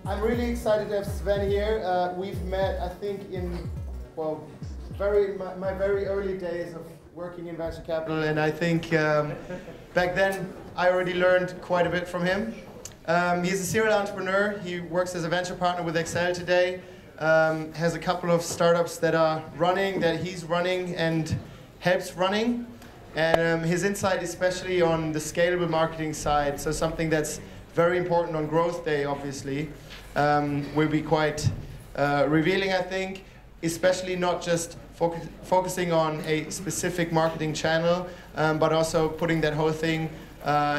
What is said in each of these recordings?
I'm really excited to have Sven here. We've met, I think, in, well, my very early days of working in venture capital, and I think back then I already learned quite a bit from him. He's a serial entrepreneur. He works as a venture partner with Accel today. Has a couple of startups that are running, that he's running and helps running. And his insight especially on the scalable marketing side, so something that's very important on Growth Day, obviously, will be quite revealing, I think, especially not just focusing on a specific marketing channel, but also putting that whole thing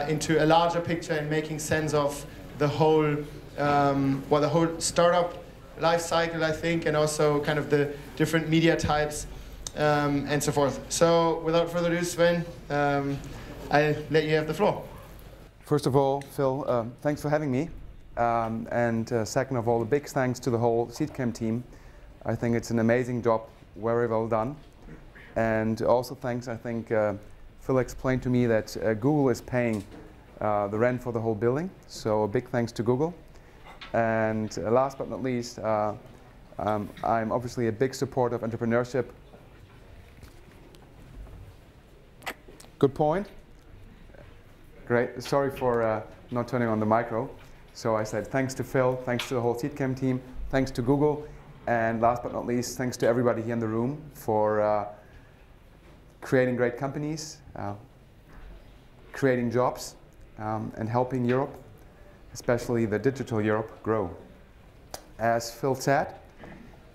into a larger picture and making sense of the whole, well, the whole startup life cycle, I think, and also kind of the different media types and so forth. So without further ado, Sven, I'll let you have the floor. First of all, Phil, thanks for having me. And second of all, a big thanks to the whole Seedcamp team. I think it's an amazing job, very well done. And also thanks, I think, Phil explained to me that Google is paying the rent for the whole building. So a big thanks to Google. And last but not least, I'm obviously a big supporter of entrepreneurship. Good point. Great. Sorry for not turning on the micro. So I said thanks to Phil, thanks to the whole Seedcamp team, thanks to Google, and last but not least, thanks to everybody here in the room for creating great companies, creating jobs, and helping Europe, especially the digital Europe, grow. As Phil said,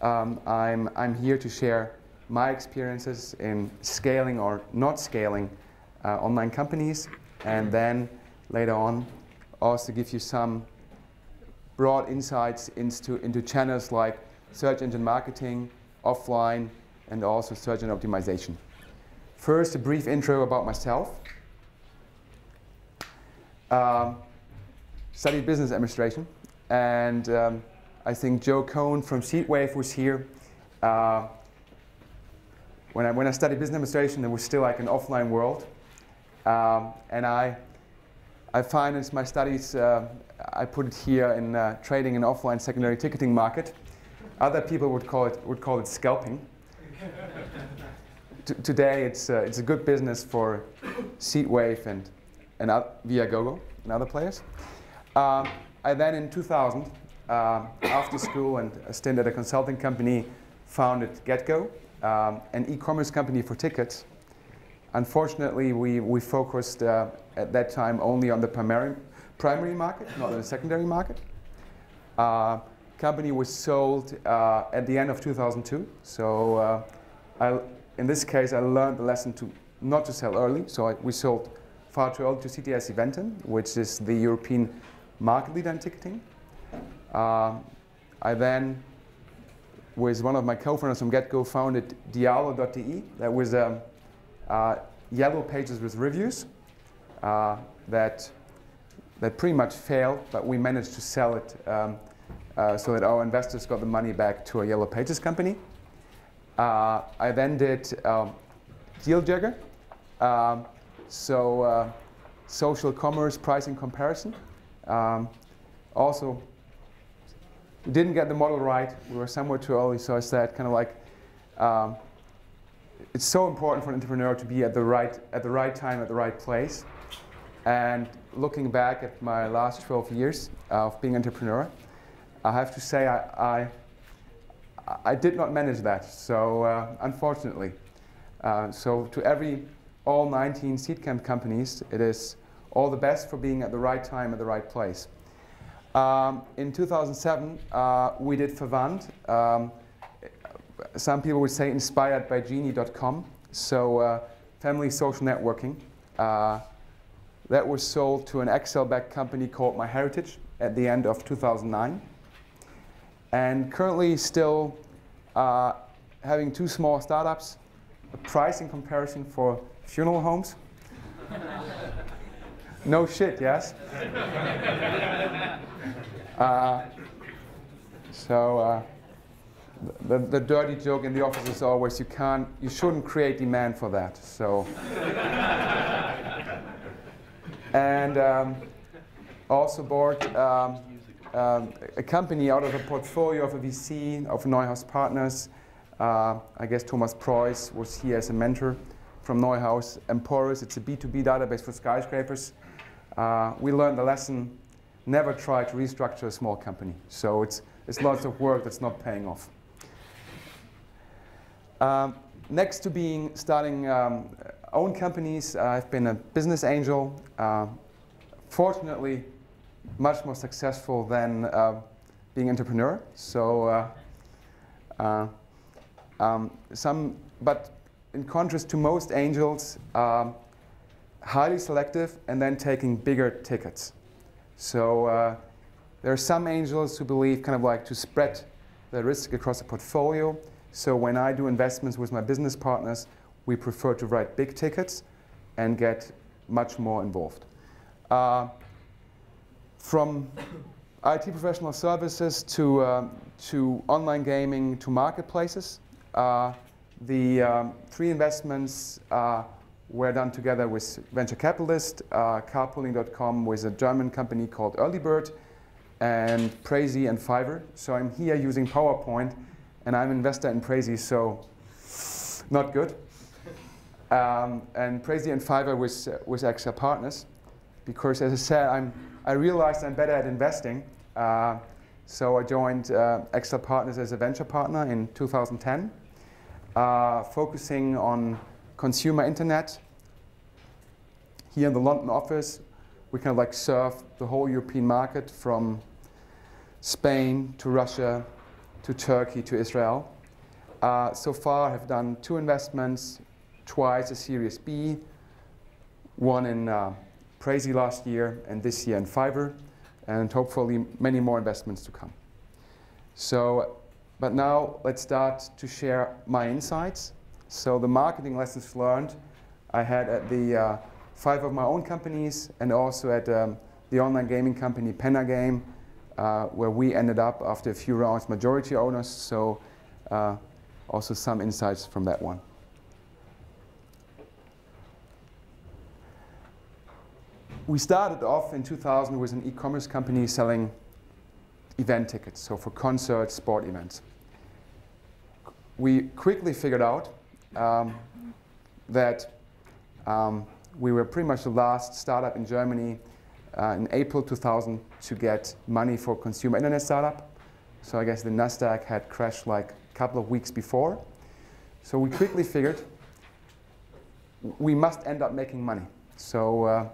I'm here to share my experiences in scaling or not scaling online companies, and then later on also give you some broad insights into channels like search engine marketing, offline, and also search engine optimization. First, a brief intro about myself. Studied business administration, and I think Joe Cohn from Seedwave was here. When I studied business administration, it was still like an offline world. And I financed my studies, I put it here in trading an offline secondary ticketing market. Other people would call it scalping. Today it's a good business for Seedwave and Viagogo and other players. I then in 2000, after school and a stint at a consulting company, founded GetGo, an e-commerce company for tickets. Unfortunately, we focused at that time only on the primary market, not on the secondary market. Company was sold at the end of 2002. So in this case, I learned the lesson to not to sell early. So we sold far too early to CTS Eventim, which is the European market leader in ticketing. I then, with one of my co-founders from GetGo, founded Dialo.de. That was yellow pages with reviews that pretty much failed, but we managed to sell it so that our investors got the money back to a yellow pages company. I then did Dealjagger, so social commerce pricing comparison. Also, we didn't get the model right. We were somewhere too early, so I said kind of like, it's so important for an entrepreneur to be at the right time, at the right place. And looking back at my last 12 years of being an entrepreneur, I have to say I did not manage that, so unfortunately. So to all 19 Seedcamp companies, it is all the best for being at the right time, at the right place. In 2007, we did Verwandt. Some people would say inspired by Genie.com, so family social networking. That was sold to an Accel-backed company called MyHeritage at the end of 2009. And currently still having two small startups, a pricing comparison for funeral homes. No shit, yes? The dirty joke in the office is always you shouldn't create demand for that. So, and also bought a company out of a portfolio of a VC, of Neuhaus Partners. I guess Thomas Preuss was here as a mentor from Neuhaus. Emporis, it's a B2B database for skyscrapers. We learned the lesson, never try to restructure a small company. So it's lots of work that's not paying off. Next to starting own companies, I've been a business angel. Fortunately, much more successful than being entrepreneur. So, but in contrast to most angels, highly selective and then taking bigger tickets. So there are some angels who believe kind of like to spread the risk across a portfolio. So when I do investments with my business partners, we prefer to write big tickets and get much more involved. From IT professional services to online gaming to marketplaces, the 3 investments were done together with venture capitalists, carpooling.com with a German company called Earlybird, and Prezi and Fiverr. So I'm here using PowerPoint, and I'm an investor in Prezi, so not good. And Prezi and Fiverr with Accel Partners, because as I said, I realized I'm better at investing. So I joined Accel Partners as a venture partner in 2010, focusing on consumer internet. Here in the London office, we kind of like serve the whole European market from Spain to Russia to Turkey to Israel. So far, I have done 2 investments, twice a Series B, one in Prezi last year and this year in Fiverr, and hopefully many more investments to come. So, but now let's start to share my insights. So the marketing lessons learned I had at the 5 of my own companies and also at the online gaming company Penagame, where we ended up after a few rounds majority owners. So also some insights from that one. We started off in 2000 with an e-commerce company selling event tickets, so for concerts, sport events. We quickly figured out that we were pretty much the last startup in Germany in April 2000 to get money for consumer internet startup. So I guess the Nasdaq had crashed like a couple of weeks before. So we quickly figured we must end up making money. So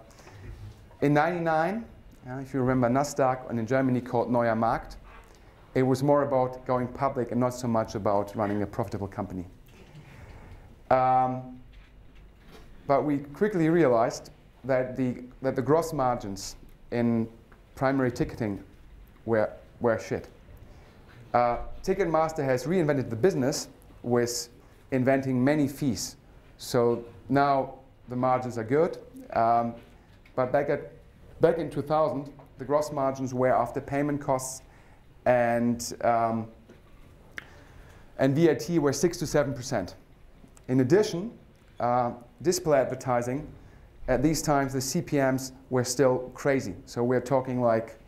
in '99, if you remember Nasdaq, and in Germany called Neuer Markt, it was more about going public and not so much about running a profitable company. But we quickly realized that the gross margins in primary ticketing were shit. Ticketmaster has reinvented the business with inventing many fees. So now the margins are good. But back in 2000, the gross margins were after payment costs and VAT were 6 to 7%. In addition, display advertising, at these times the CPMs were still crazy. So we're talking like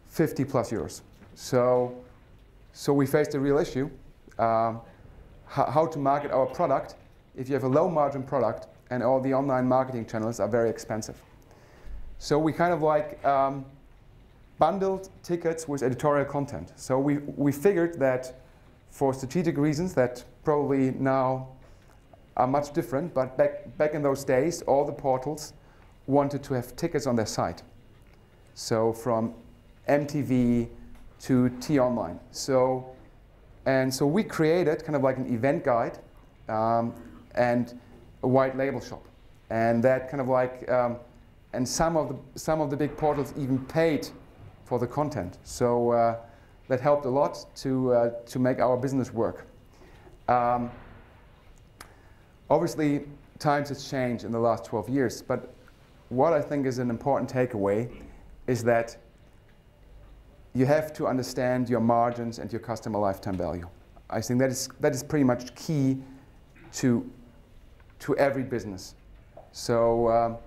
50 plus euros. So we faced a real issue, how to market our product if you have a low margin product and all the online marketing channels are very expensive. So we kind of like bundled tickets with editorial content. So we figured that for strategic reasons that probably now are much different, but back in those days, all the portals wanted to have tickets on their site. So from MTV to T-Online. So we created kind of like an event guide and a white label shop. And that kind of like, and some of the big portals even paid for the content. So that helped a lot to make our business work. Obviously, times have changed in the last 12 years, but what I think is an important takeaway is that you have to understand your margins and your customer lifetime value. I think that is pretty much key to every business. So,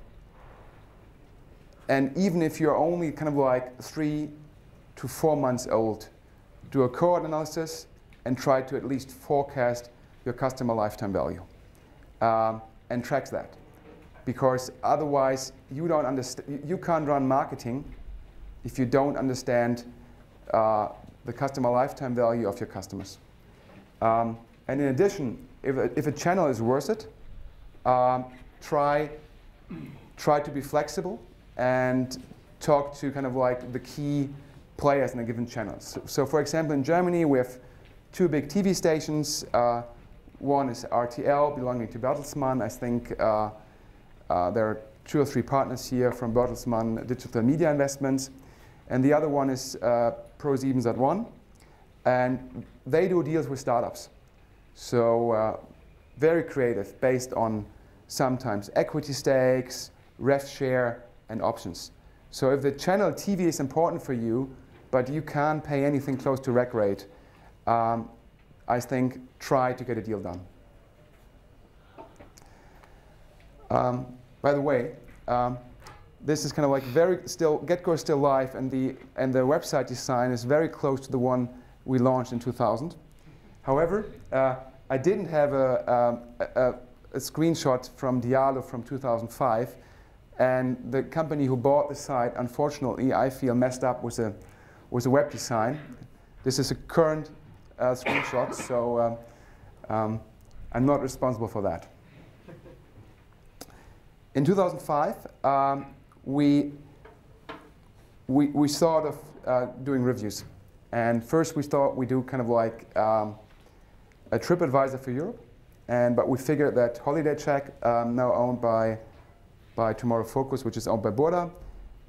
and even if you're only kind of like 3 to 4 months old. Do a cohort analysis and try to at least forecast your customer lifetime value and track that. Because otherwise, you can't run marketing if you don't understand the customer lifetime value of your customers. And in addition, if a channel is worth it, try to be flexible and talk to kind of like the key players in a given channel. So for example, in Germany, we have 2 big TV stations. One is RTL, belonging to Bertelsmann. I think there are 2 or 3 partners here from Bertelsmann Digital Media Investments. And the other one is Pro7sat.1. And they do deals with startups. So very creative, based on sometimes equity stakes, rev share, and options. So if the channel TV is important for you, but you can't pay anything close to rec rate, I think try to get a deal done. By the way, this is kind of like GetGo is still live, and the website design is very close to the one we launched in 2000. However, I didn't have a screenshot from Diallo from 2005, and the company who bought the site, unfortunately, I feel messed up with a web design. This is a current screenshot, so I'm not responsible for that. In 2005, we thought of doing reviews. And first we thought we'd do kind of like a TripAdvisor for Europe. But we figured that Holiday Check, now owned by Tomorrow Focus, which is owned by Burda,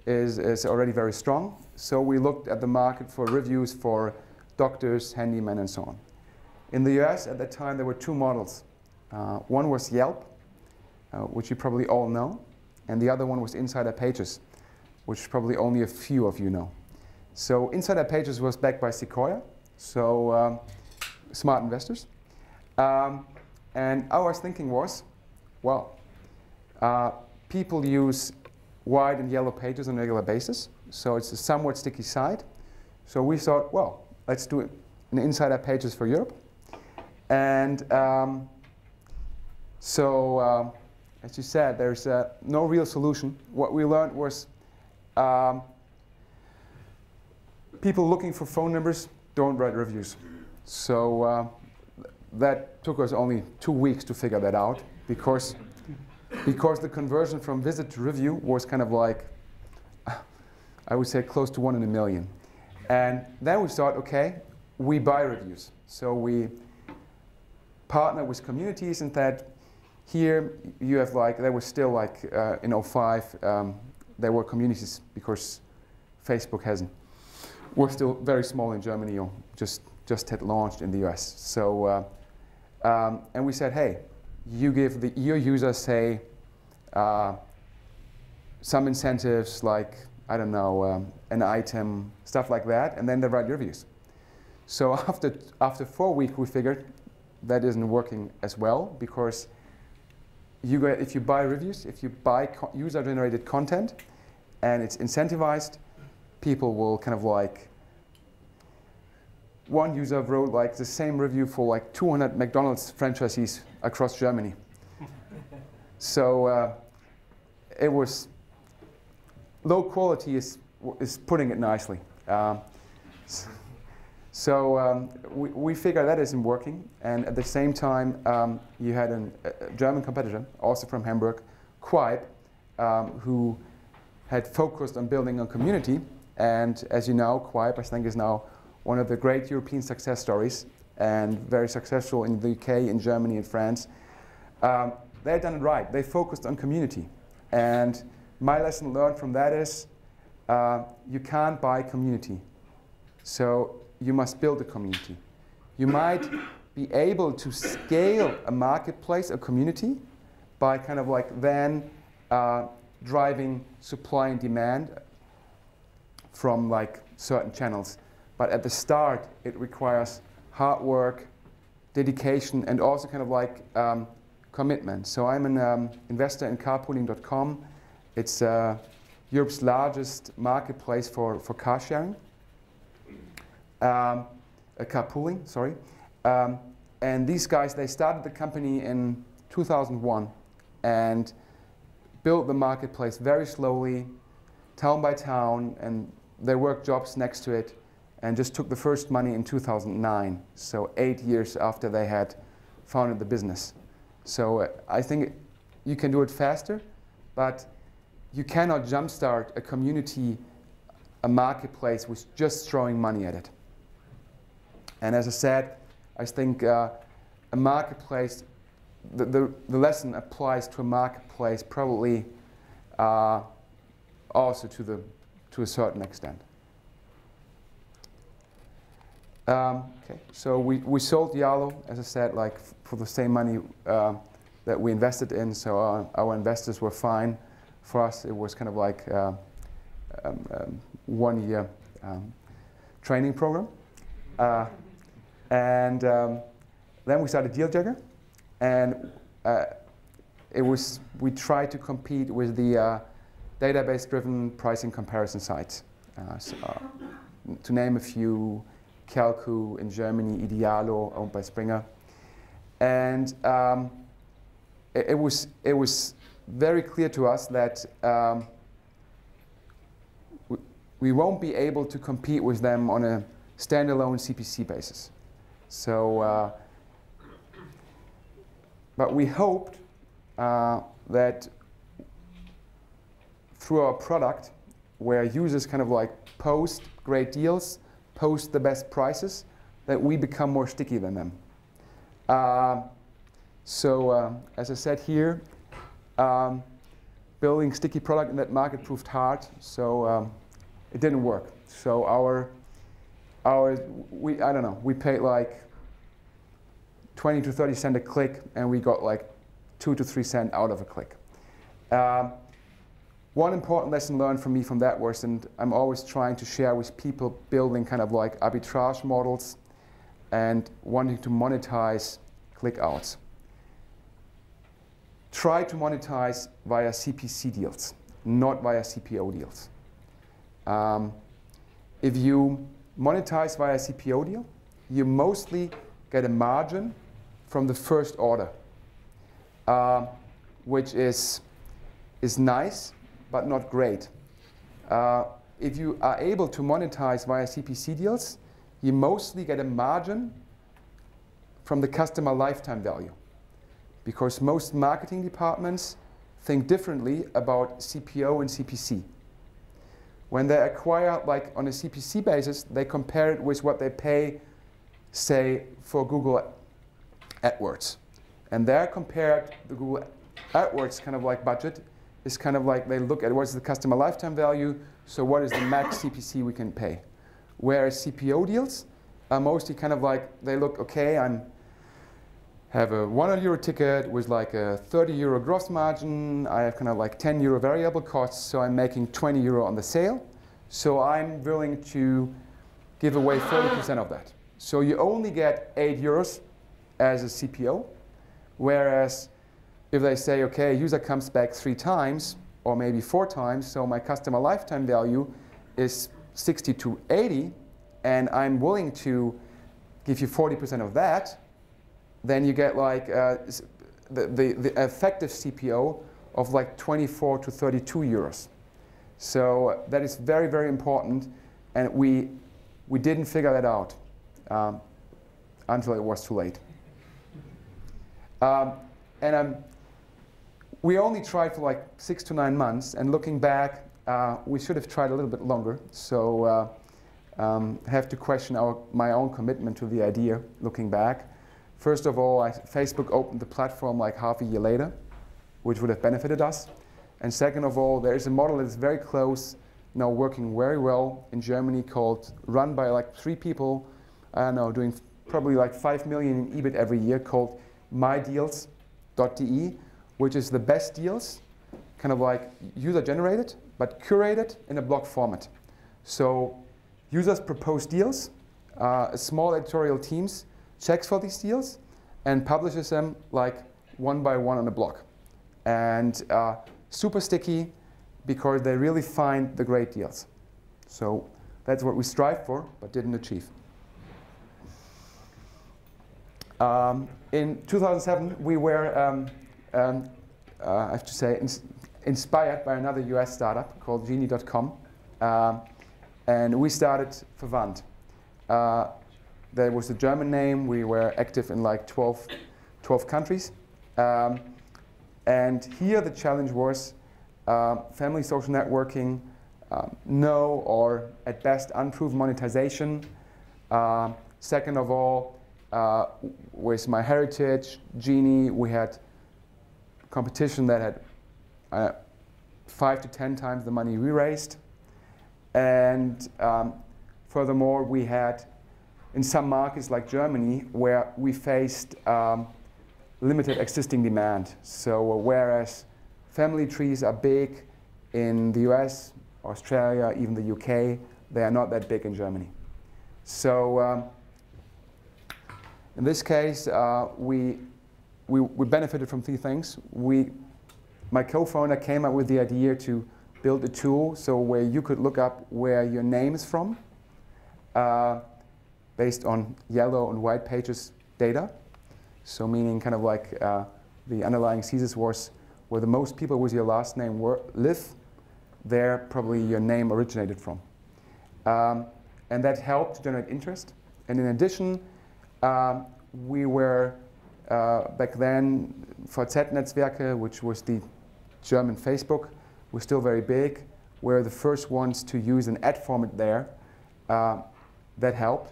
is already very strong. So we looked at the market for reviews for doctors, handymen, and so on. In the US at that time, there were 2 models. One was Yelp, which you probably all know, and the other one was Insider Pages, which probably only a few of you know. So Insider Pages was backed by Sequoia, so smart investors. And our thinking was, well, people use white and yellow pages on a regular basis, so it's a somewhat sticky site. So we thought, well, let's do an Insider Pages for Europe. And as you said, there's no real solution. What we learned was people looking for phone numbers don't write reviews. So that took us only 2 weeks to figure that out, because the conversion from visit to review was kind of like, I would say, close to 1 in a million. And then we thought, okay, we buy reviews. So we partner with communities, and that here you have like, there was still like in 2005, there were communities because Facebook hasn't. We're still very small in Germany, or just had launched in the US. So, and we said, hey, you give your users, say, some incentives like, I don't know, an item, stuff like that, and then they write reviews. So after 4 weeks, we figured that isn't working as well, because if you buy reviews, if you buy user-generated content, and it's incentivized, people will kind of like, one user wrote like the same review for like 200 McDonald's franchisees across Germany. So it was, low quality is putting it nicely. We figured that isn't working, and at the same time, you had a German competitor, also from Hamburg, Quipe, who had focused on building a community. And as you know, Quipe, I think, is now one of the great European success stories, and very successful in the UK, in Germany, and France. They had done it right. They focused on community. And my lesson learned from that is, you can't buy community. So you must build a community. You might be able to scale a marketplace, a community, by kind of like then driving supply and demand from like certain channels. But at the start, it requires hard work, dedication, and also kind of like commitment. So I'm an investor in carpooling.com. It's Europe's largest marketplace for car sharing. carpooling, sorry. And these guys, they started the company in 2001 and built the marketplace very slowly, town by town, and they worked jobs next to it, and just took the first money in 2009, so 8 years after they had founded the business. So I think you can do it faster, but you cannot jumpstart a community, a marketplace with just throwing money at it. And as I said, I think a marketplace, the lesson applies to a marketplace probably also to a certain extent. Okay, so we sold Yalo, as I said, like for the same money that we invested in. So our investors were fine. For us, it was kind of like 1 year training program, and then we started Dealjagger, and we tried to compete with the database-driven pricing comparison sites. To name a few, Calcu in Germany, Idealo, owned by Springer. And it was very clear to us that we won't be able to compete with them on a standalone CPC basis. So, but we hoped that through our product, where users kind of like post great deals, post the best prices, that we become more sticky than them. As I said here, building sticky product in that market proved hard, so it didn't work. So I don't know, we paid like 20 to 30 cents a click, and we got like 2 to 3 cents out of a click. One important lesson learned from me from that was, and I'm always trying to share with people building kind of like arbitrage models and wanting to monetize click outs. Try to monetize via CPC deals, not via CPO deals. If you monetize via CPO deal, you mostly get a margin from the first order, which is nice, but not great. If you are able to monetize via CPC deals, you mostly get a margin from the customer lifetime value, because most marketing departments think differently about CPO and CPC. When they acquire, like on a CPC basis, they compare it with what they pay, say, for Google AdWords. And there compared, the Google AdWords kind of like budget is kind of like they look at what's the customer lifetime value, so what is the max CPC we can pay. Whereas CPO deals are mostly kind of like, they look, okay, I have a €100 ticket with like a €30 gross margin, I have kind of like €10 variable costs, so I'm making €20 on the sale, so I'm willing to give away 30% of that. So you only get €8 as a CPO, whereas if they say, okay, user comes back 3 times or maybe 4 times, so my customer lifetime value is 60 to 80, and I'm willing to give you 40% of that, then you get like the effective CPO of like 24 to 32 euros. So that is very, very important, and we didn't figure that out until it was too late. We only tried for like 6 to 9 months, and looking back, we should have tried a little bit longer. So have to question my own commitment to the idea looking back. First of all, Facebook opened the platform like half a year later, which would have benefited us. And second of all, there is a model that is very close, now working very well in Germany, run by like 3 people, I don't know, doing probably like 5 million in EBIT every year, called mydeals.de, which is the best deals, kind of like user generated, but curated in a blog format. So users propose deals, small editorial teams checks for these deals and publishes them like one by one on a blog. And super sticky, because they really find the great deals. So that's what we strive for, but didn't achieve. In 2007, we were, I have to say, inspired by another US startup called Genie.com, and we started Verwandt. That was the German name. We were active in like 12 countries. And here the challenge was family social networking, no or at best unproven monetization. Second of all, with my heritage, Genie, we had competition that had 5 to 10 times the money we raised. And furthermore, we had in some markets like Germany where we faced limited existing demand. So whereas family trees are big in the US, Australia, even the UK, they are not that big in Germany. So in this case, we benefited from 3 things. My co-founder came up with the idea to build a tool so where you could look up where your name is from based on yellow and white pages data. So meaning kind of like the underlying thesis was where the most people with your last name live, there probably your name originated from. And that helped to generate interest. And in addition, we were back then VZ-Netzwerke, which was the German Facebook, was still very big. We're the first ones to use an ad format there. That helped.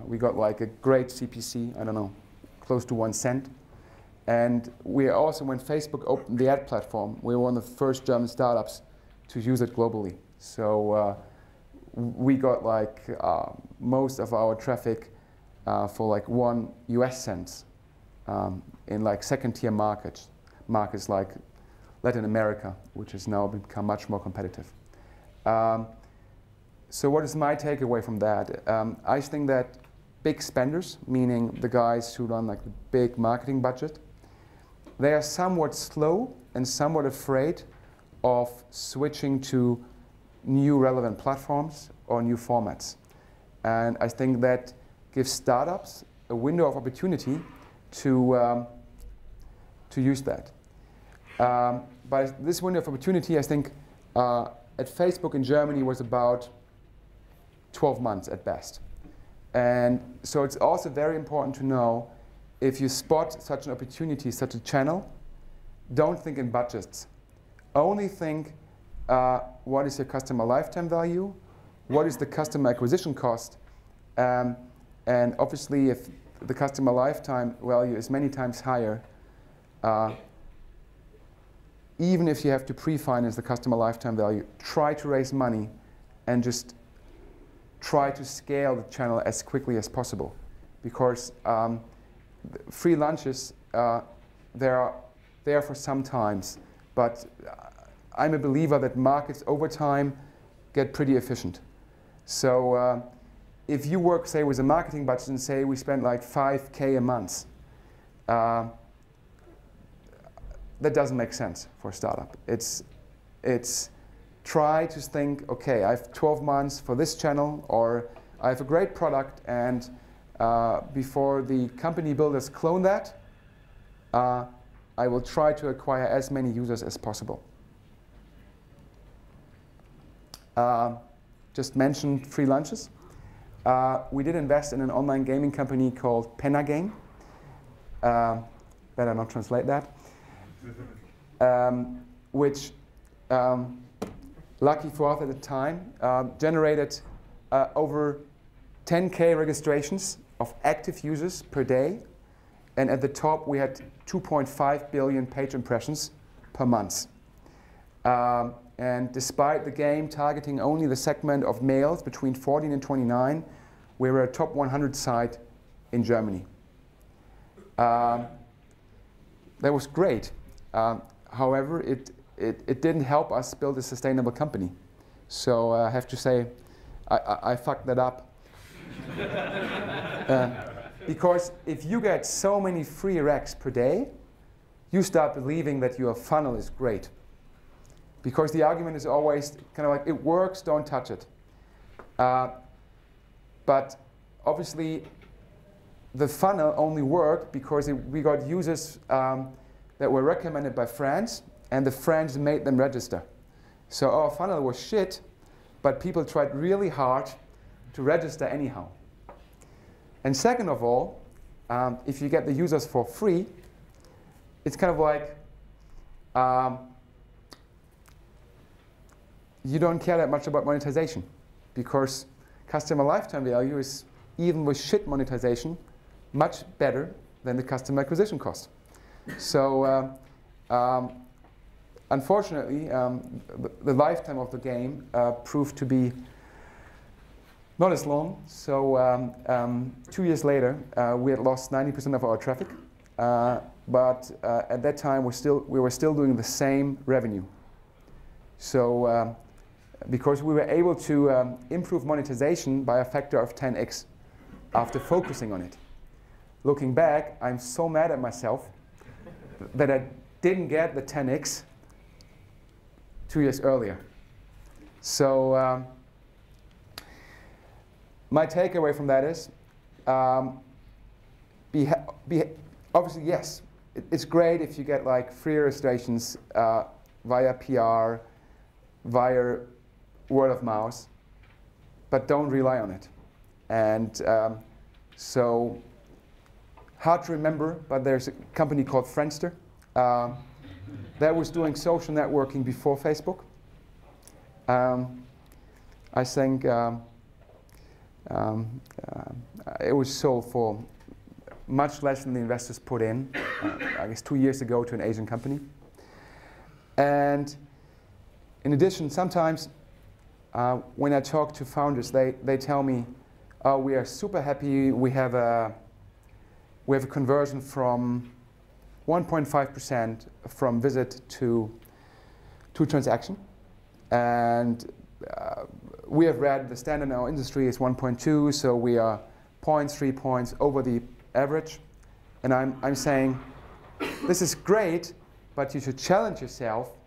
We got like a great CPC, I don't know, close to 1 cent. And we also, when Facebook opened the ad platform, we were one of the first German startups to use it globally. So we got like most of our traffic for like 1 US cent in like second-tier markets like Latin America, which has now become much more competitive. So what is my takeaway from that? I think that big spenders, meaning the guys who run like the big marketing budget, they are somewhat slow and somewhat afraid of switching to new relevant platforms or new formats. And I think that gives startups a window of opportunity to use that. But this window of opportunity, I think, at Facebook in Germany was about 12 months at best. And so it's also very important to know if you spot such an opportunity, such a channel, don't think in budgets. Only think what is your customer lifetime value, what is the customer acquisition cost, and obviously if the customer lifetime value is many times higher, even if you have to pre-finance the customer lifetime value, try to raise money and just try to scale the channel as quickly as possible. Because free lunches, they are there for some times, but I'm a believer that markets over time get pretty efficient. So if you work, say, with a marketing budget and say we spend like 5K a month, that doesn't make sense for a startup. It's try to think, okay, I have 12 months for this channel, or I have a great product, and before the company builders clone that, I will try to acquire as many users as possible. Just mentioned free lunches. We did invest in an online gaming company called Penagame. Better not translate that. Which, lucky for us at the time, generated over 10K registrations of active users per day. And at the top, we had 2.5 billion page impressions per month. And despite the game targeting only the segment of males between 14 and 29, we were a top 100 site in Germany. That was great. However, it didn't help us build a sustainable company. So I have to say, I fucked that up. Because if you get so many free recs per day, you start believing that your funnel is great. Because the argument is always kind of like, it works, don't touch it. But obviously, the funnel only worked because we got users that were recommended by friends, and the friends made them register. So our funnel was shit, but people tried really hard to register anyhow. And second of all, if you get the users for free, it's kind of like you don't care that much about monetization, because customer lifetime value is, even with shit monetization, much better than the customer acquisition cost. So unfortunately, the lifetime of the game proved to be not as long. So 2 years later, we had lost 90% of our traffic. But at that time, we were still doing the same revenue. So because we were able to improve monetization by a factor of 10x after focusing on it. Looking back, I'm so mad at myself that I didn't get the 10x 2 years earlier. So my takeaway from that is, obviously, yes, it's great if you get like free registrations via PR, via word of mouth, but don't rely on it. And so, hard to remember, but there's a company called Friendster that was doing social networking before Facebook. I think it was sold for much less than the investors put in, I guess 2 years ago, to an Asian company. And in addition, sometimes when I talk to founders, they tell me, "Oh, we are super happy. We have a conversion from 1.5% from visit to transaction, and we have read the standard in our industry is 1.2, so we are 0.3 points over the average." And I'm saying, this is great, but you should challenge yourself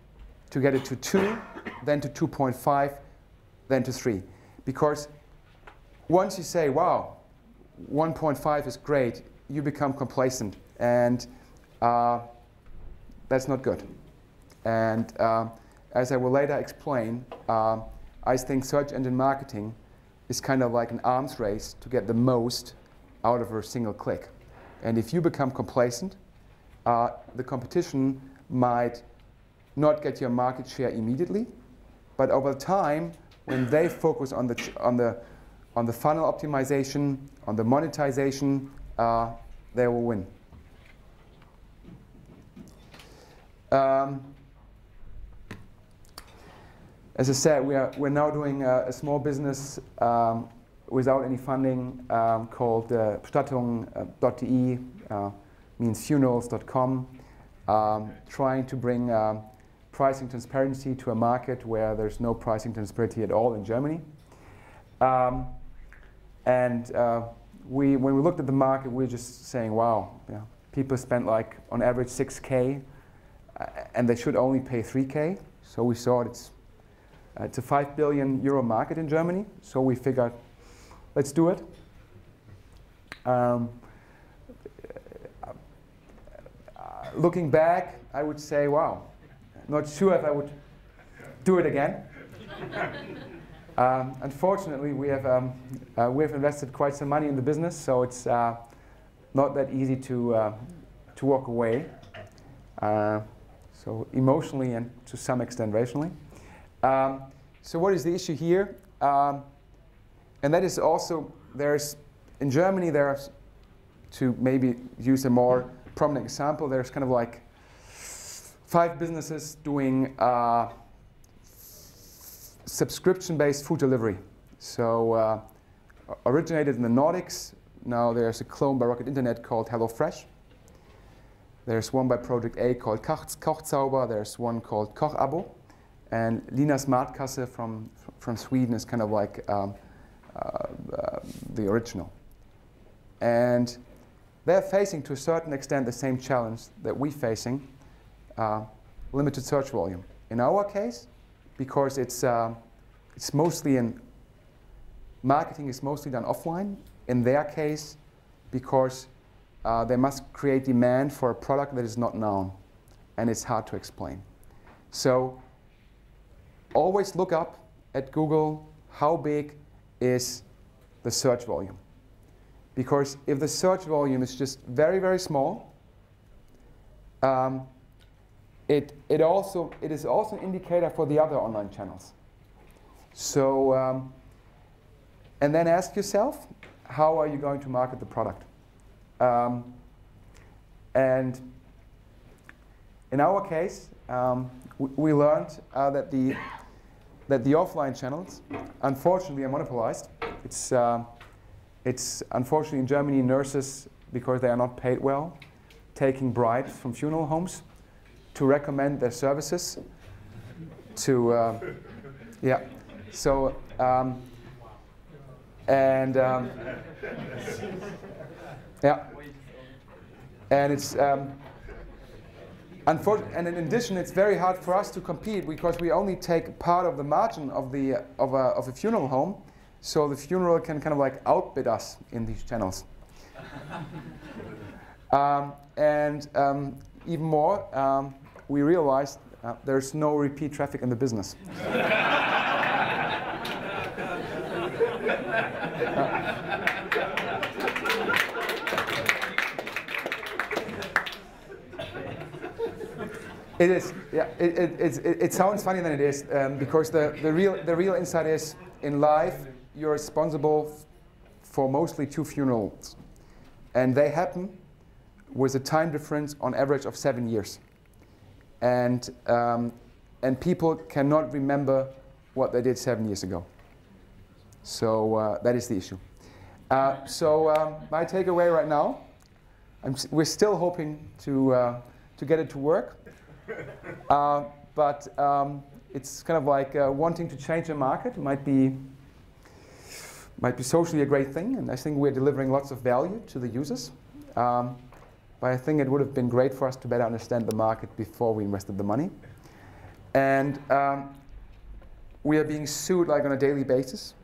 to get it to 2, then to 2.5, then to 3. Because once you say, wow, 1.5 is great, you become complacent, and that's not good. And as I will later explain, I think search engine marketing is kind of like an arms race to get the most out of a single click. And if you become complacent, the competition might not get your market share immediately, but over time, when they focus on the funnel optimization, on the monetization, they will win. As I said, we're now doing a small business without any funding called Bestattung.de, means funerals.com, trying to bring pricing transparency to a market where there's no pricing transparency at all in Germany. When we looked at the market, we were just saying, wow, yeah, people spend like on average 6K, and they should only pay 3K. So we saw it's a 5 billion euro market in Germany. So we figured, let's do it. Looking back, I would say, wow, not sure if I would do it again. Unfortunately, we have invested quite some money in the business, so it's not that easy to walk away. So emotionally and to some extent rationally. So what is the issue here? And that is also, in Germany, there's, to maybe use a more prominent example, there's kind of like 5 businesses doing subscription-based food delivery. So originated in the Nordics. Now there's a clone by Rocket Internet called HelloFresh. There's one by Project A called Kochzauber. There's one called Kochabo. And Lina Smartkasse from Sweden is kind of like the original. And they're facing, to a certain extent, the same challenge that we're facing, limited search volume. In our case, because it's mostly marketing is mostly done offline. In their case, because they must create demand for a product that is not known, and it's hard to explain. So always look up at Google how big is the search volume. Because if the search volume is just very, very small, it is also an indicator for the other online channels. So, and then ask yourself, how are you going to market the product? And in our case, we learned that the offline channels, unfortunately, are monopolized. It's unfortunately in Germany, nurses, because they are not paid well, taking bribes from funeral homes to recommend their services to, yeah. So, and yeah, and it's unfortunately, and in addition, it's very hard for us to compete because we only take part of the margin of a funeral home, so the funeral can kind of like outbid us in these channels. Even more, we realized there's no repeat traffic in the business. It is, yeah. It sounds funny than it is, because the real insight is, in life, you're responsible for mostly 2 funerals, and they happen with a time difference on average of 7 years, and people cannot remember what they did 7 years ago. So that is the issue. My takeaway right now, we're still hoping to get it to work. But it's kind of like wanting to change the market might be socially a great thing, and I think we're delivering lots of value to the users. But I think it would have been great for us to better understand the market before we invested the money. And we are being sued like on a daily basis.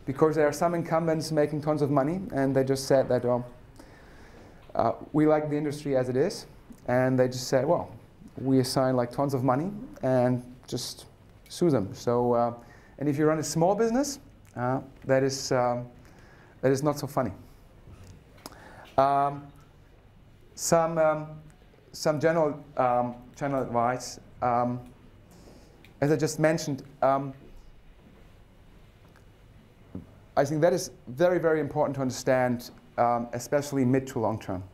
Because there are some incumbents making tons of money, and they just said that we like the industry as it is, and they just said, well, we assign like tons of money and just sue them. So, and if you run a small business, that is not so funny. Some general channel advice. As I just mentioned, I think that is very, very important to understand, especially mid to long term.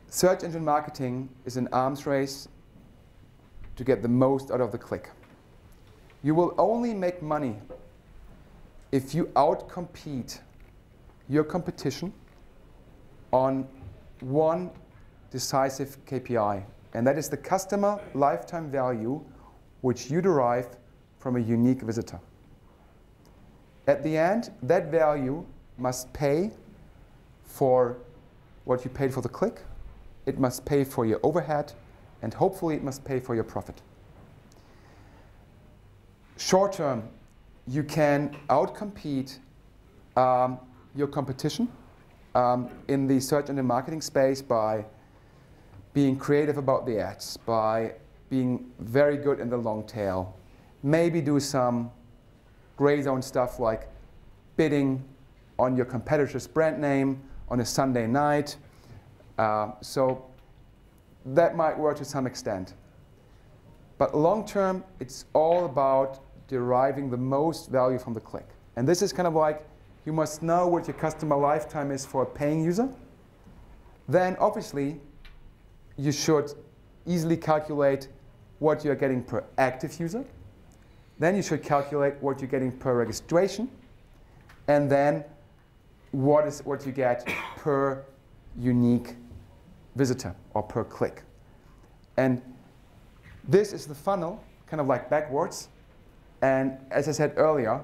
Search engine marketing is an arms race to get the most out of the click. You will only make money if you outcompete your competition on one decisive KPI, and that is the customer lifetime value which you derive from a unique visitor. At the end, that value must pay for what you paid for the click, it must pay for your overhead, and hopefully it must pay for your profit. Short term, you can outcompete your competition in the search engine marketing space by being creative about the ads, by being very good in the long tail, maybe do some gray zone stuff like bidding on your competitor's brand name on a Sunday night. So that might work to some extent. But long term, it's all about deriving the most value from the click. And this is kind of like, you must know what your customer lifetime is for a paying user. Then obviously, you should easily calculate what you're getting per active user. Then you should calculate what you're getting per registration. And then what you get per unique visitor or per click. And this is the funnel, kind of like backwards. And as I said earlier,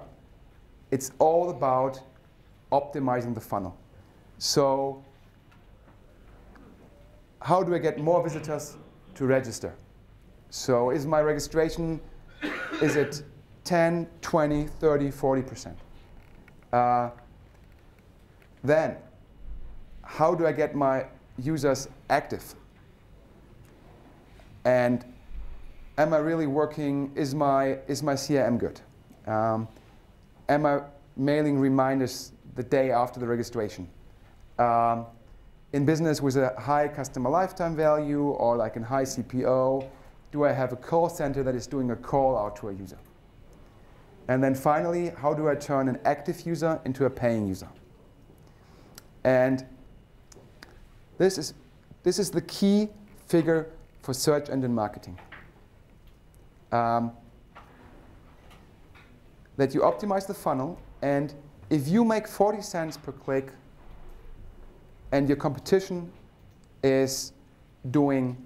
it's all about optimizing the funnel. So how do I get more visitors to register? So is my registration Is it 10, 20, 30, 40%? Then, how do I get my users active? And am I really working, is my CRM good? Am I mailing reminders the day after the registration? In business with a high customer lifetime value or like a high CPO, do I have a call center that is doing a call out to a user? And then finally, how do I turn an active user into a paying user? And this is the key figure for search engine marketing. That you optimize the funnel, and if you make 40 cents per click and your competition is doing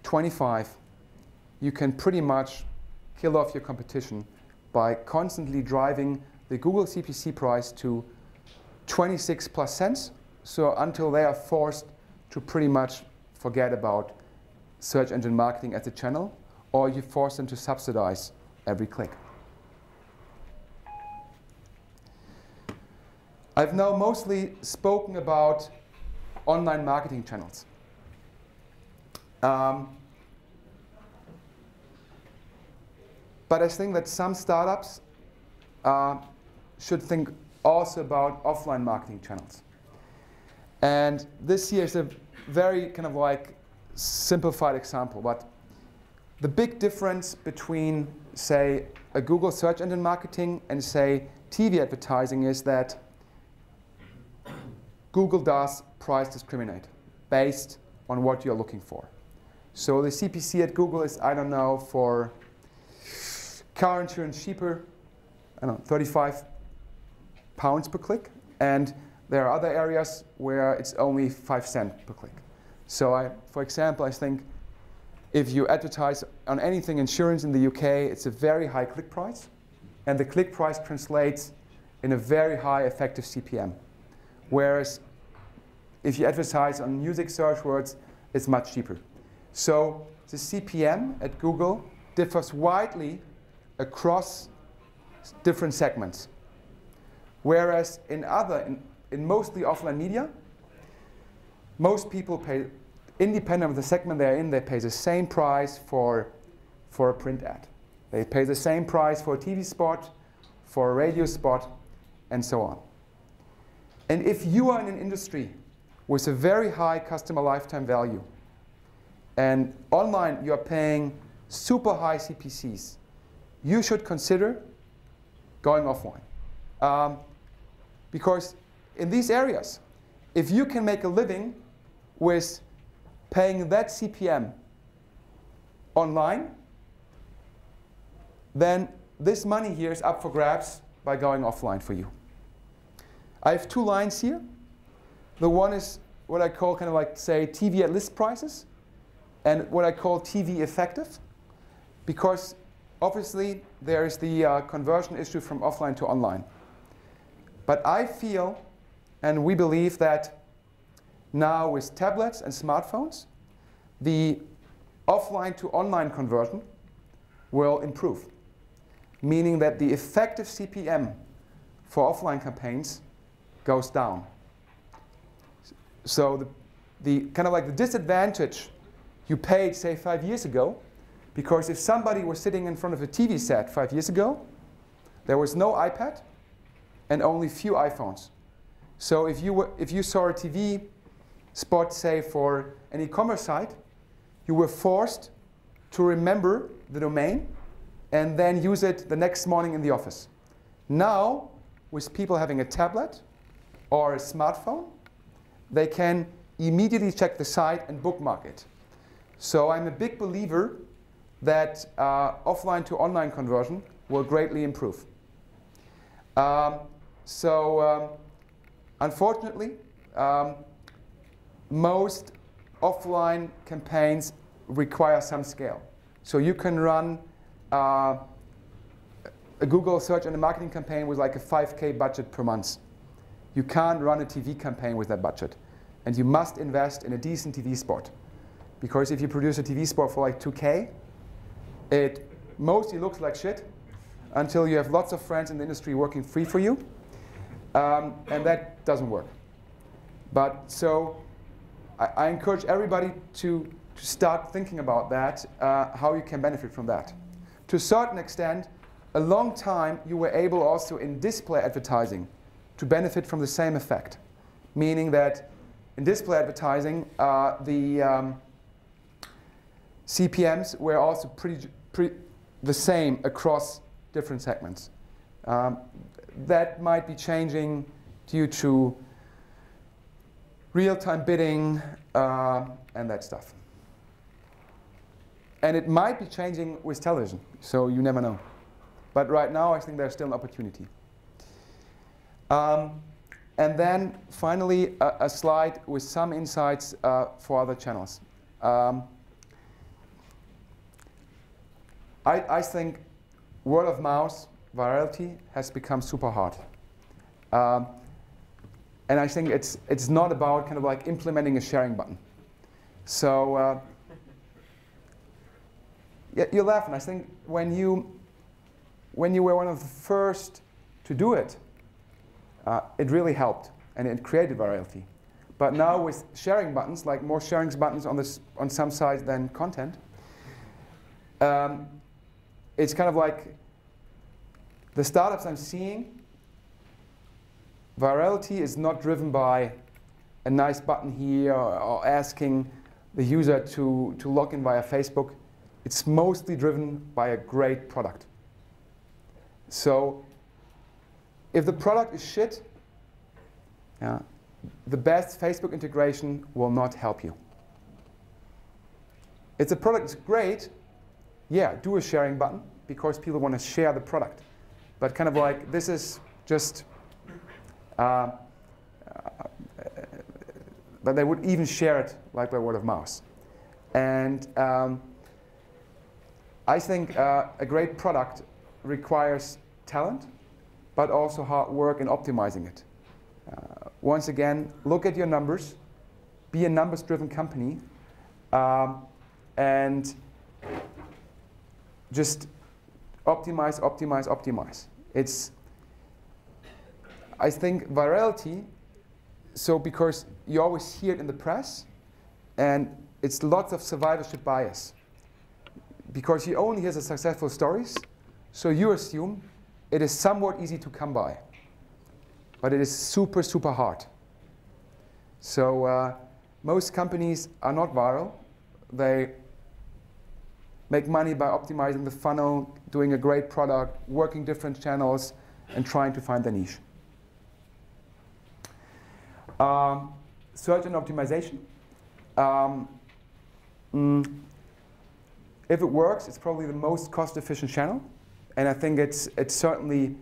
25, you can pretty much kill off your competition by constantly driving the Google CPC price to 26 plus cents, so until they are forced to pretty much forget about search engine marketing as a channel, or you force them to subsidize every click. I've now mostly spoken about online marketing channels. But I think that some startups should think also about offline marketing channels. And this here is a very kind of like simplified example, but the big difference between, say, a Google search engine marketing and, say, TV advertising is that Google does price discriminate based on what you're looking for. So the CPC at Google is, I don't know, for car insurance cheaper, I don't know, 35 pounds per click. And there are other areas where it's only 5 cents per click. So for example, I think if you advertise on anything insurance in the UK, it's a very high click price. And the click price translates in a very high effective CPM. Whereas if you advertise on music search words, it's much cheaper. So the CPM at Google differs widely across different segments. Whereas in mostly offline media, most people pay, independent of the segment they're in, they pay the same price for a print ad. They pay the same price for a TV spot, for a radio spot, and so on. And if you are in an industry with a very high customer lifetime value, and online you're paying super high CPCs, you should consider going offline. Because in these areas, if you can make a living with paying that CPM online, then this money here is up for grabs by going offline for you. I have 2 lines here. The one is what I call kind of like, say, TV at list prices, and what I call TV effective, because obviously there is the conversion issue from offline to online. But I feel, and we believe, that now with tablets and smartphones, the offline to online conversion will improve, meaning that the effective CPM for offline campaigns goes down. So the kind of like the disadvantage you paid, say, 5 years ago, because if somebody was sitting in front of a TV set 5 years ago, there was no iPad and only few iPhones. So if you saw a TV spot, say, for an e-commerce site, you were forced to remember the domain and then use it the next morning in the office. Now, with people having a tablet or a smartphone, they can immediately check the site and bookmark it. So I'm a big believer that offline to online conversion will greatly improve. Unfortunately, most offline campaigns require some scale. So you can run a Google search and a marketing campaign with like a 5K budget per month. You can't run a TV campaign with that budget. And you must invest in a decent TV spot. Because if you produce a TV spot for like 2K, it mostly looks like shit until you have lots of friends in the industry working free for you, and that doesn't work. But so I encourage everybody to start thinking about that, how you can benefit from that. To a certain extent, a long time you were able also in display advertising to benefit from the same effect, meaning that in display advertising, the CPMs were also pretty the same across different segments. That might be changing due to real-time bidding and that stuff. And it might be changing with television, so you never know. But right now, I think there's still an opportunity. And then finally, a slide with some insights for other channels. I think word of mouth, virality, has become super hard. And I think it's not about kind of like implementing a sharing button. So yeah, you're laughing. I think when you were one of the first to do it, it really helped and it created virality. But now with sharing buttons, like more sharing buttons on some sites than content, it's kind of like the startups I'm seeing, virality is not driven by a nice button here or asking the user to log in via Facebook. It's mostly driven by a great product. So if the product is shit, the best Facebook integration will not help you. If the product is great, yeah, do a sharing button because people want to share the product. But kind of like this is just, but they would even share it like by word of mouth. And I think a great product requires talent, but also hard work in optimizing it. Once again, look at your numbers, be a numbers-driven company, and just optimize, optimize, optimize. I think virality, so because you always hear it in the press, and it's lots of survivorship bias. Because you only hear the successful stories, so you assume it is somewhat easy to come by. But it is super, super hard. So most companies are not viral. They make money by optimizing the funnel, doing a great product, working different channels, and trying to find their niche. Search and optimization. If it works, it's probably the most cost-efficient channel, and I think it's certainly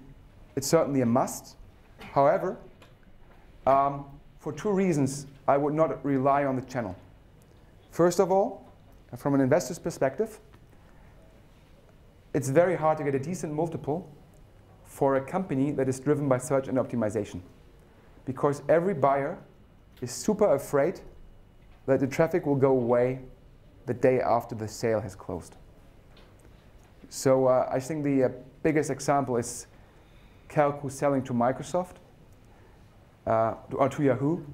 a must. However, for two reasons, I would not rely on the channel. First of all, from an investor's perspective, it's very hard to get a decent multiple for a company that is driven by search and optimization, because every buyer is super afraid that the traffic will go away the day after the sale has closed. So I think the biggest example is Calc who's selling to Microsoft or to Yahoo,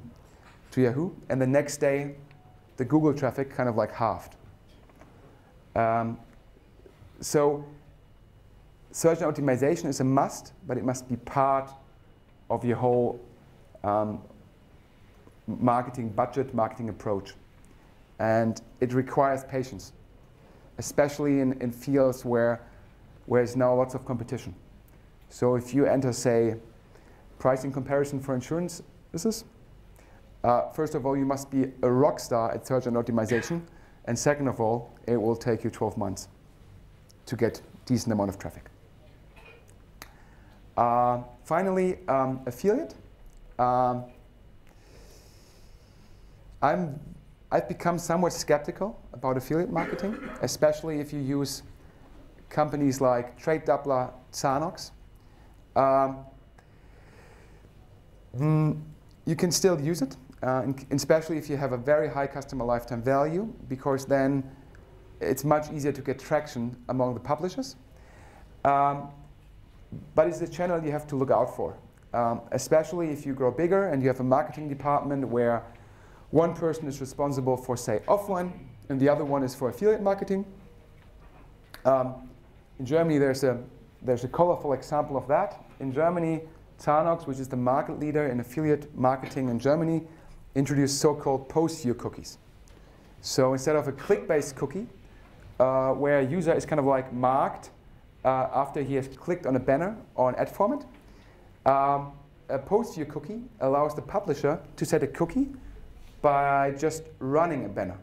and the next day the Google traffic kind of like halved. So search and optimization is a must, but it must be part of your whole marketing budget, marketing approach. And it requires patience, especially in fields where there's now lots of competition. So if you enter, say, pricing comparison for insurance business, first of all, you must be a rock star at search and optimization. And second of all, it will take you 12 months to get a decent amount of traffic. Finally, affiliate. I've become somewhat skeptical about affiliate marketing, especially if you use companies like Trade Doubler, Zanox. You can still use it, especially if you have a very high customer lifetime value, because then it's much easier to get traction among the publishers. But it's a channel you have to look out for, especially if you grow bigger and you have a marketing department where one person is responsible for, say, offline, and the other one is for affiliate marketing. In Germany, there's a colorful example of that. In Germany, Zanox, which is the market leader in affiliate marketing in Germany, introduced so-called post-view cookies. So instead of a click-based cookie, where a user is kind of like marked after he has clicked on a banner or an ad format, a post-view cookie allows the publisher to set a cookie by just running a banner.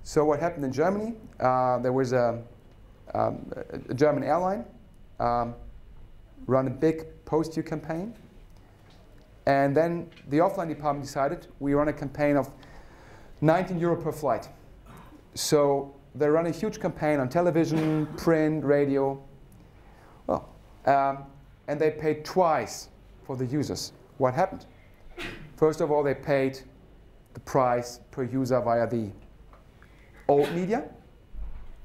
So what happened in Germany, there was a German airline run a big post-view campaign. And then the offline department decided we run a campaign of 19 euro per flight. So they run a huge campaign on television, print, radio. Well, and they paid twice for the users. What happened? First of all, they paid the price per user via the old media.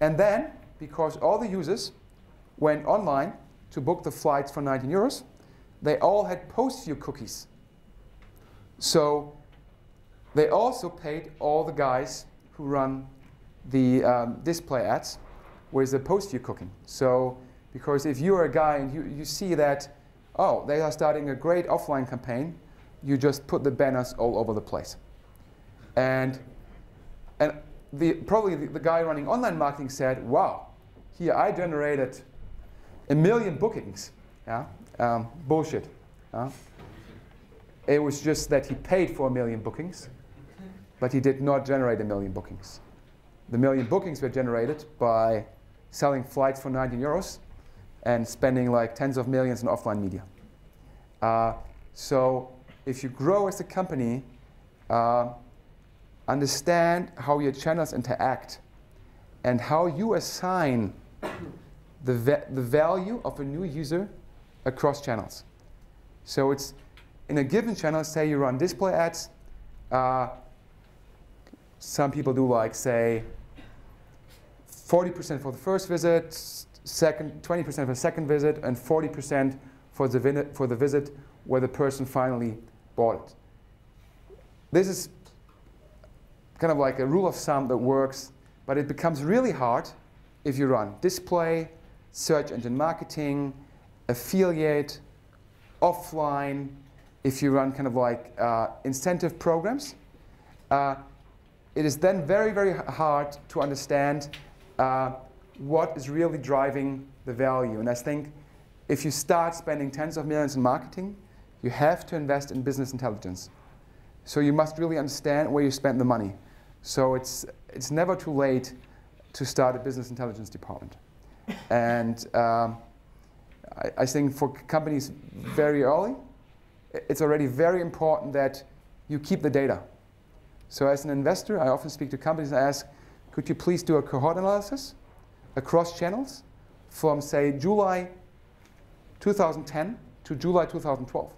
And then, because all the users went online to book the flights for 19 euros, they all had post-view cookies. So they also paid all the guys who run the display ads with the post-view cooking. So, because if you're a guy and you see that, oh, they are starting a great offline campaign, you just put the banners all over the place. And probably the guy running online marketing said, wow, here I generated 1 million bookings. Yeah? Bullshit. It was just that he paid for 1 million bookings, but he did not generate 1 million bookings. The 1 million bookings were generated by selling flights for 19 euros and spending like tens of millions in offline media. So if you grow as a company, understand how your channels interact and how you assign the value of a new user across channels. So it's in a given channel, say you run display ads, some people do like, say, 40% for the first visit, 20% for the second visit, and 40% for the visit where the person finally bought it. This is kind of like a rule of thumb that works, but it becomes really hard if you run display, search engine marketing, affiliate, offline, if you run kind of like incentive programs. It is then very, very hard to understand what is really driving the value. And I think if you start spending tens of millions in marketing, you have to invest in business intelligence. So you must really understand where you spend the money. So it's never too late to start a business intelligence department. And I think for companies very early, it's already very important that you keep the data. So as an investor, I often speak to companies and ask, could you please do a cohort analysis across channels from, say, July 2010 to July 2012?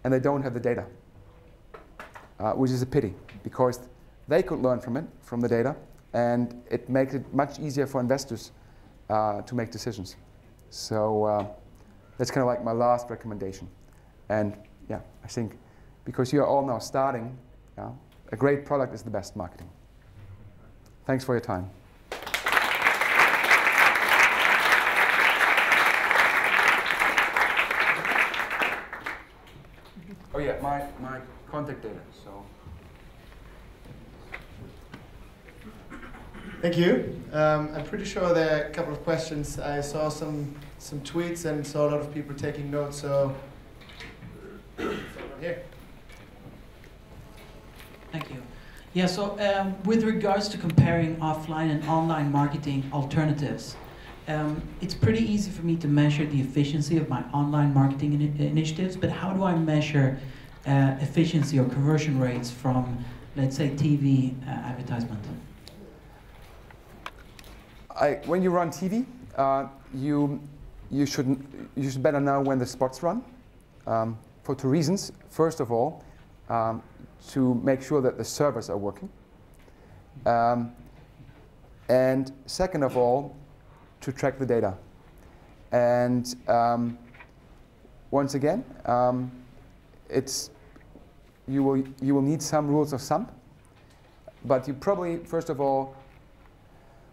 And they don't have the data, which is a pity, because they could learn from it, from the data, and it makes it much easier for investors to make decisions. So that's kind of like my last recommendation. And yeah, I think because you're all now starting, a great product is the best marketing. Thanks for your time. Oh yeah, my contact data. So. Thank you. I'm pretty sure there are a couple of questions. I saw some tweets and saw a lot of people taking notes. So here. Thank you. Yeah, so with regards to comparing offline and online marketing alternatives, it's pretty easy for me to measure the efficiency of my online marketing initiatives, but how do I measure efficiency or conversion rates from, let's say, TV advertisement? When you run TV, you should better know when the spots run, for two reasons. First of all, to make sure that the servers are working. And second of all, to track the data. And once again, you will need some rules of thumb, but you probably, first of all,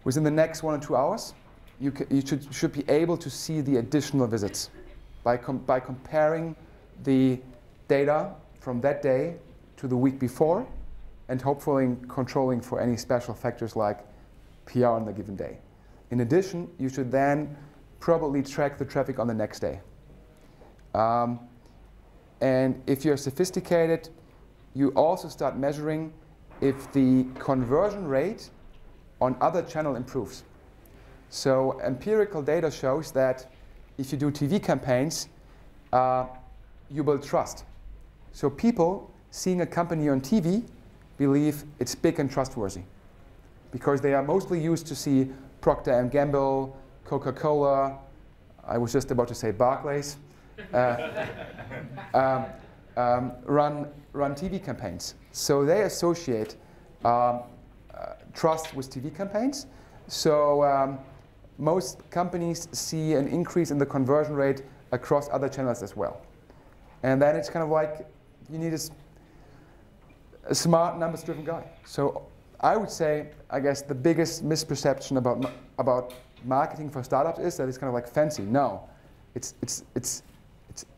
within the next 1 or 2 hours, you should be able to see the additional visits by comparing the data from that day to the week before, and hopefully controlling for any special factors like PR on the given day. In addition, you should then probably track the traffic on the next day. And if you're sophisticated, you also start measuring if the conversion rate on other channel improves. So empirical data shows that if you do TV campaigns, you build trust. So people seeing a company on TV believe it's big and trustworthy, because they are mostly used to see Procter & Gamble, Coca-Cola, I was just about to say Barclays, run TV campaigns. So they associate trust with TV campaigns. So most companies see an increase in the conversion rate across other channels as well. And then it's kind of like you need a smart, numbers-driven guy. So I would say, I guess, the biggest misperception about marketing for startups is that it's kind of like fancy. No, it's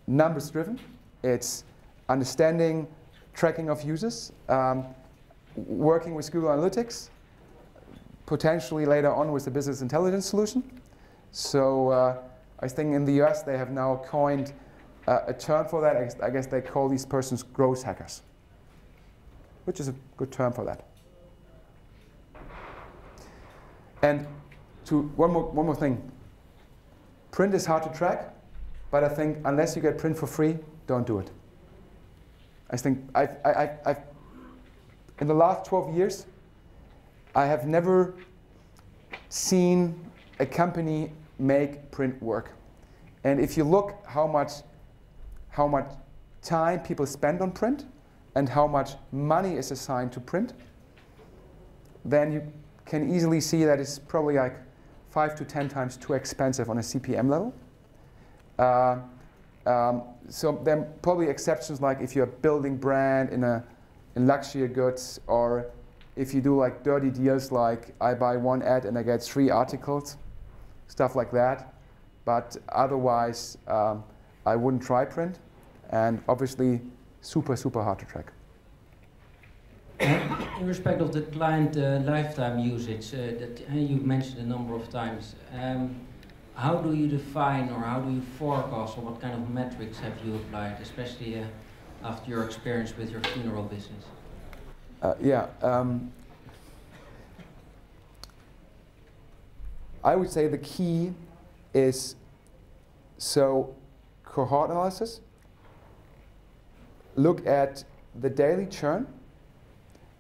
numbers-driven. It's understanding tracking of users, working with Google Analytics, potentially later on with a business intelligence solution. So I think in the US they have now coined a term for that. I guess they call these persons growth hackers, which is a good term for that. And one more thing. Print is hard to track, but I think unless you get print for free, don't do it. I think I've in the last 12 years, I have never seen a company make print work. And if you look how much time people spend on print and how much money is assigned to print, then you can easily see that it's probably like 5 to 10 times too expensive on a CPM level. So there are probably exceptions, like if you're building brand in luxury goods, or if you do like dirty deals like I buy one ad and I get 3 articles, stuff like that. But otherwise, I wouldn't try print, and obviously super, super hard to track. In respect of the client lifetime usage that you mentioned a number of times, how do you define or how do you forecast, or what kind of metrics have you applied, especially after your experience with your funeral business? I would say the key is cohort analysis. Look at the daily churn,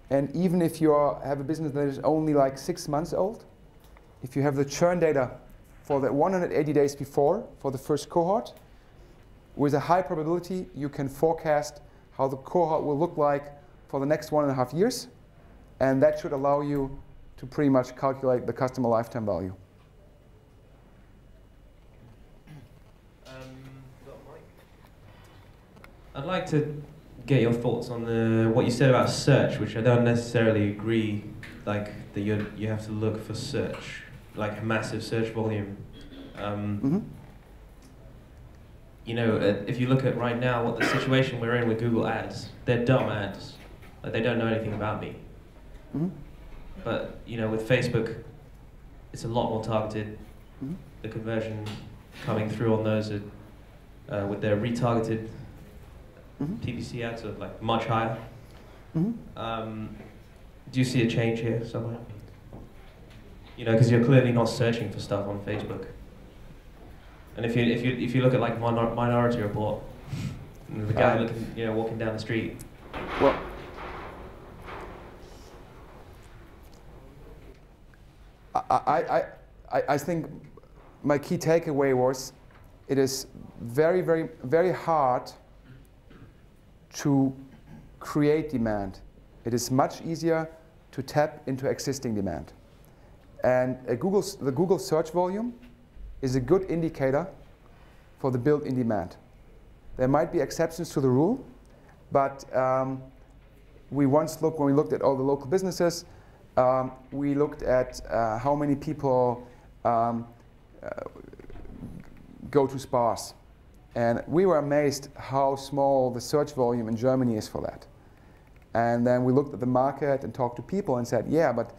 and even if you have a business that is only like 6 months old, if you have the churn data for the 180 days before, for the first cohort, with a high probability you can forecast how the cohort will look like for the next 1.5 years, and that should allow you to pretty much calculate the customer lifetime value. I'd like to get your thoughts on what you said about search, which I don't necessarily agree, like that you have to look for search, like a massive search volume. You know, if you look at right now what the situation we're in with Google ads, they're dumb ads. Like, they don't know anything about me. But you know, with Facebook, it's a lot more targeted. The conversion coming through on those with their retargeted PPC ads are like much higher. Do you see a change here somewhere? You know, because you're clearly not searching for stuff on Facebook. And if you look at like Minority Report, and the guy looking, you know, walking down the street. Well, I think my key takeaway was it is very, very, very hard to create demand. It is much easier to tap into existing demand. And the Google search volume is a good indicator for the built-in demand. There might be exceptions to the rule, but when we looked at all the local businesses, we looked at how many people go to spas. And we were amazed how small the search volume in Germany is for that. And then we looked at the market and talked to people and said, yeah, but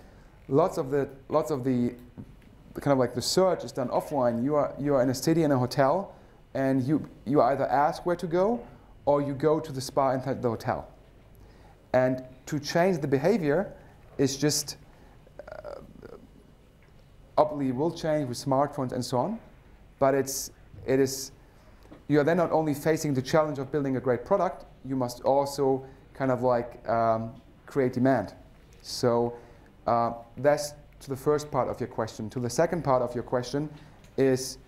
lots of the kind of like the search is done offline. You are in a city in a hotel, and you either ask where to go or you go to the spa inside the hotel. And to change the behavior is just obviously will change with smartphones and so on, but you are then not only facing the challenge of building a great product, you must also kind of like create demand. So that's to the first part of your question. To the second part of your question is,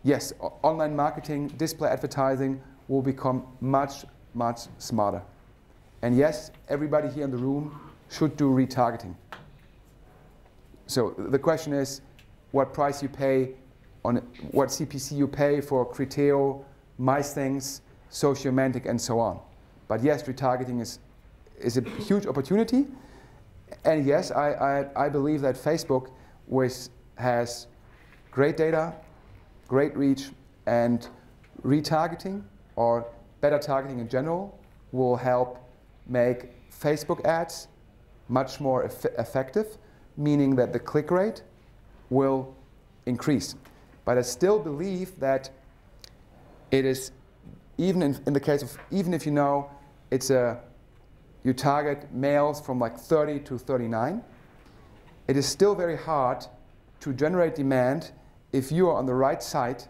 yes, online marketing, display advertising will become much, much smarter. And yes, everybody here in the room should do retargeting. So the question is what price you pay, on what CPC you pay for Criteo, MyThings, Sociomantic, and so on. But yes, retargeting is a huge opportunity. And yes, I believe that Facebook has great data, great reach, and retargeting or better targeting in general will help make Facebook ads much more effective, meaning that the click rate will increase. But I still believe that it is, even in the case of, even if you know you target males from like 30 to 39, it is still very hard to generate demand if you are on the right site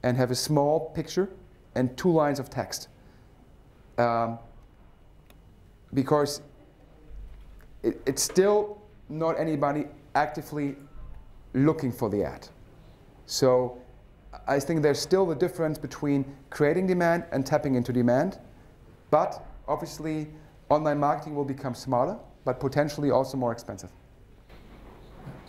and have a small picture and 2 lines of text. Because it's still not anybody actively looking for the ad. So I think there's still the difference between creating demand and tapping into demand. But obviously, online marketing will become smarter, but potentially also more expensive.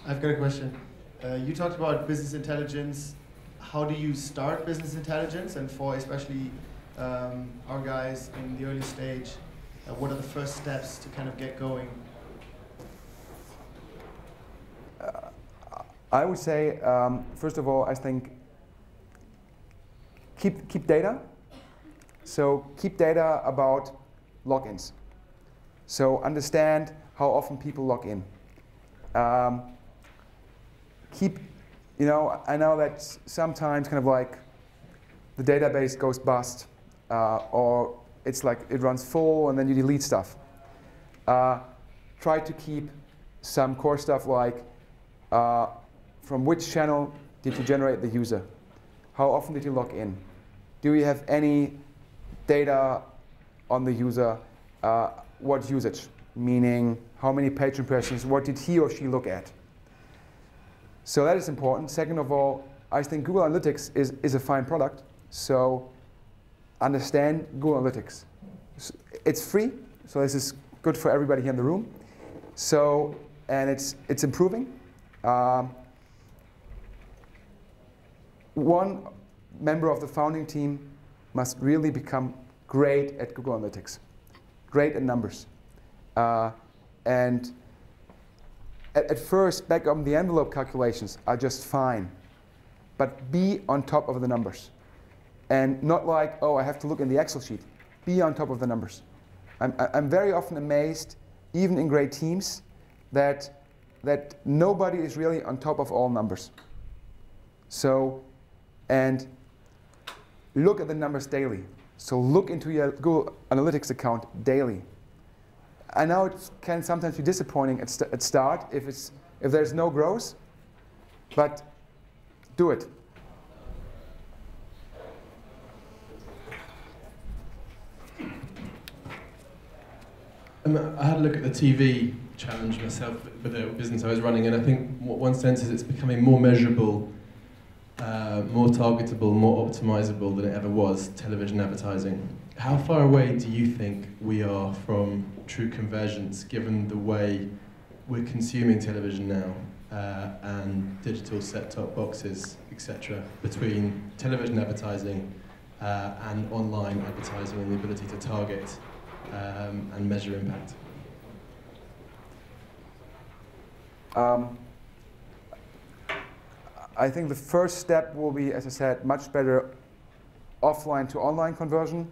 I've got a question. You talked about business intelligence. How do you start business intelligence? And for especially our guys in the early stage, what are the first steps to kind of get going? I would say, first of all, I think keep data. So keep data about logins. So understand how often people log in. I know that sometimes kind of like the database goes bust, or it's like it runs full and then you delete stuff. Try to keep some core stuff like from which channel did you generate the user? How often did you log in? Do you have any data on the user? What usage? Meaning how many page impressions, what did he or she look at? So that is important. Second of all, I think Google Analytics is a fine product. So understand Google Analytics. It's free, so this is good for everybody here in the room. So, and it's improving. One member of the founding team must really become great at Google Analytics, great at numbers. And at first, back on the envelope calculations are just fine, but be on top of the numbers. And not like, oh, I have to look in the Excel sheet. Be on top of the numbers. I'm very often amazed, even in great teams, that nobody is really on top of all numbers. So, and look at the numbers daily. So look into your Google Analytics account daily. I know it can sometimes be disappointing at start if there's no growth, but do it. I had a look at the TV challenge myself with the business I was running, and I think one sense is it's becoming more measurable, more targetable, more optimizable than it ever was, television advertising. How far away do you think we are from true convergence, given the way we're consuming television now, and digital set-top boxes, etc., between television advertising and online advertising and the ability to target and measure impact? I think the first step will be, as I said, much better offline to online conversion.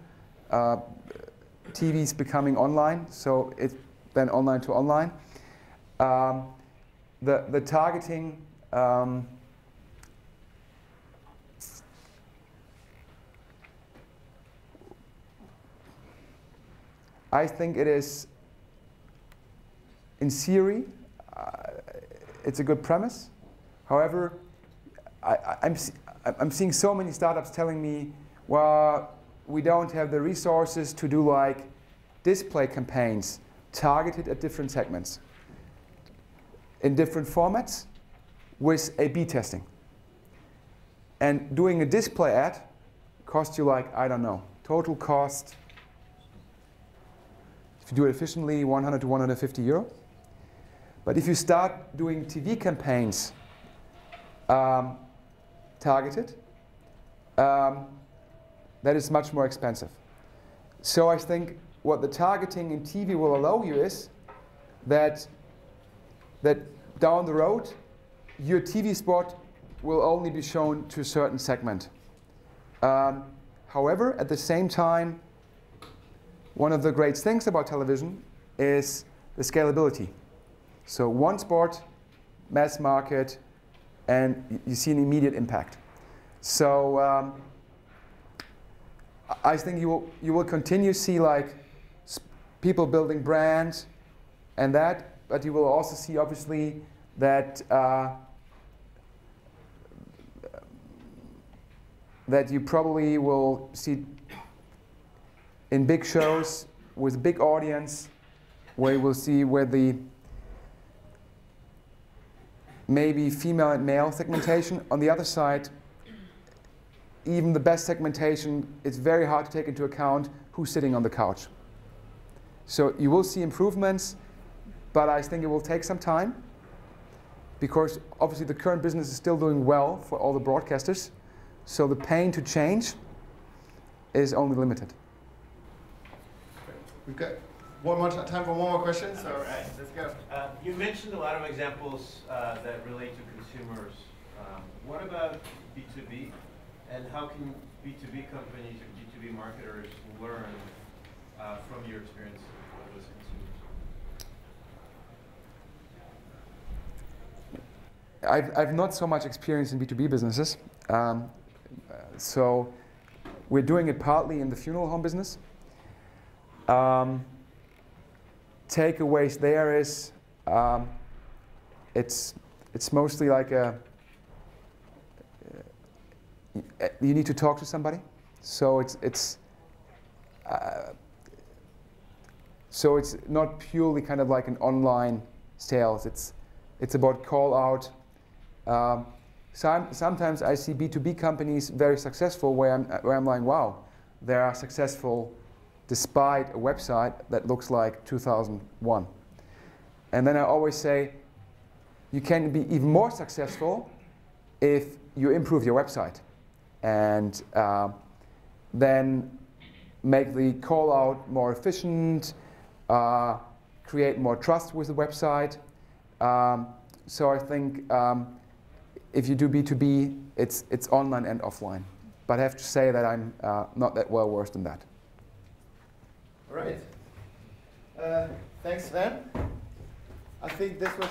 TV's becoming online, so it's then online to online. The targeting, I think it is, in theory, it's a good premise. However, I'm seeing so many startups telling me, well, we don't have the resources to do like display campaigns targeted at different segments in different formats with A/B testing. And doing a display ad costs you like, I don't know, total cost, if you do it efficiently, 100 to 150 euro. But if you start doing TV campaigns targeted, that is much more expensive. So I think what the targeting in TV will allow you is that down the road, your TV spot will only be shown to a certain segment. However, at the same time, one of the great things about television is the scalability. So one spot, mass market, and you see an immediate impact. So I think you will continue to see like people building brands and that, but you will also see obviously that that you probably will see in big shows with a big audience, where you will see where the maybe female and male segmentation. On the other side, even the best segmentation, it's very hard to take into account who's sitting on the couch. So you will see improvements, but I think it will take some time, because obviously the current business is still doing well for all the broadcasters. So the pain to change is only limited. We've got time for one more question. So, all right, let's go. You mentioned a lot of examples that relate to consumers. What about B2B? And how can B2B companies or B2B marketers learn from your experience with those consumers? I've not so much experience in B2B businesses. So we're doing it partly in the funeral home business. Takeaways there is it's mostly like you need to talk to somebody. So it's not purely kind of like an online sales. It's about call out. Sometimes I see B2B companies very successful where I'm like, wow, they are successful despite a website that looks like 2001. And then I always say, you can be even more successful if you improve your website and then make the call out more efficient, create more trust with the website. So I think if you do B2B, it's online and offline. But I have to say that I'm not that well versed in that. All right. Thanks, Sven. I think this was